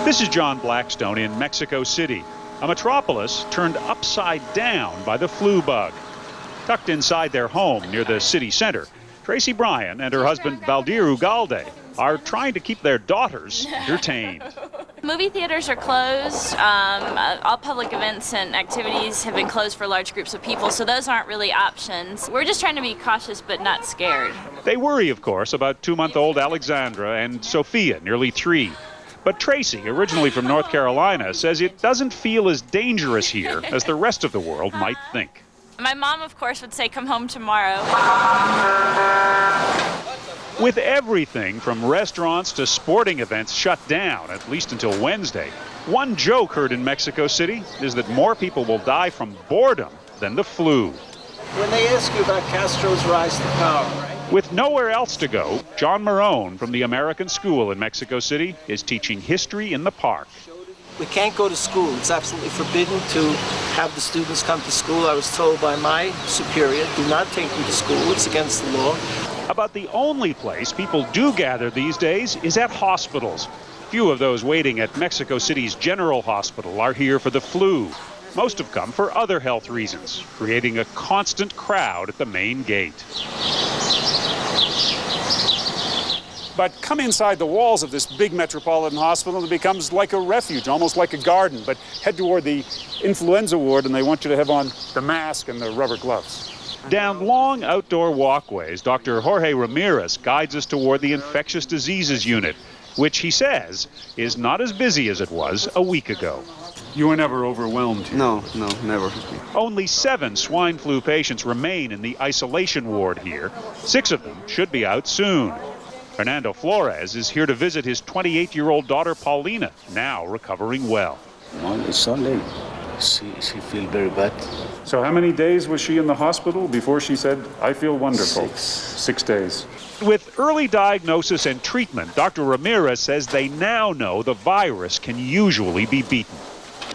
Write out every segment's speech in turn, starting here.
This is John Blackstone in Mexico City, a metropolis turned upside down by the flu bug. Tucked inside their home near the city center, Tracy Bryan and her husband Valdir Ugalde are trying to keep their daughters entertained. Movie theaters are closed. All public events and activities have been closed for large groups of people, so those aren't really options. We're just trying to be cautious but not scared. They worry, of course, about 2-month-old Alexandra and Sophia, nearly 3. But Tracy, originally from North Carolina, says it doesn't feel as dangerous here as the rest of the world might think. My mom, of course, would say, come home tomorrow. With everything from restaurants to sporting events shut down, at least until Wednesday, one joke heard in Mexico City is that more people will die from boredom than the flu. When they ask you about Castro's rise to power, right? With nowhere else to go, John Marone from the American School in Mexico City is teaching history in the park. We can't go to school. It's absolutely forbidden to have the students come to school. I was told by my superior, do not take them to school. It's against the law. About the only place people do gather these days is at hospitals. Few of those waiting at Mexico City's General Hospital are here for the flu. Most have come for other health reasons, creating a constant crowd at the main gate. But come inside the walls of this big metropolitan hospital, it becomes like a refuge, almost like a garden. But head toward the influenza ward, and they want you to have on the mask and the rubber gloves. Down long outdoor walkways, Dr. Jorge Ramirez guides us toward the infectious diseases unit, which he says is not as busy as it was a week ago. You were never overwhelmed here? No, never. Only 7 swine flu patients remain in the isolation ward here. 6 of them should be out soon. Fernando Flores is here to visit his 28-year-old daughter Paulina, now recovering well. It's only she feels very bad. So how many days was she in the hospital before she said, I feel wonderful? 6. 6 days. With early diagnosis and treatment, Dr. Ramirez says they now know the virus can usually be beaten.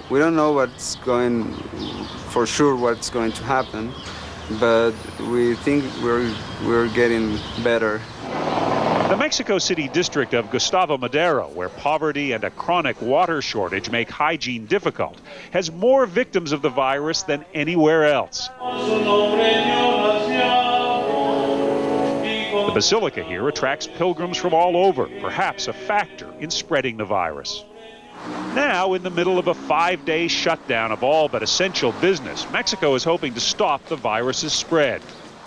We don't know what's going to happen, but we think we're getting better. The Mexico City district of Gustavo Madero, where poverty and a chronic water shortage make hygiene difficult, has more victims of the virus than anywhere else. The basilica here attracts pilgrims from all over, perhaps a factor in spreading the virus. Now, in the middle of a 5-day shutdown of all but essential business, Mexico is hoping to stop the virus's spread.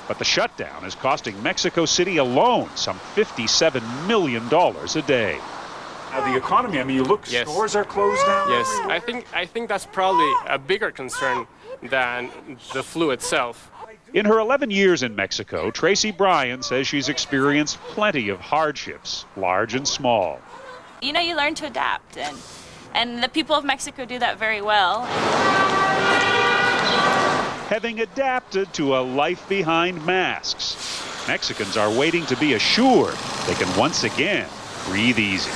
But the shutdown is costing Mexico City alone some $57 million a day. Now the economy, I mean, you look, Yes. stores are closed down. Yes, I think that's probably a bigger concern than the flu itself. In her 11 years in Mexico, Tracy Bryan says she's experienced plenty of hardships, large and small. You know, you learn to adapt, and the people of Mexico do that very well. Having adapted to a life behind masks, Mexicans are waiting to be assured they can once again breathe easy.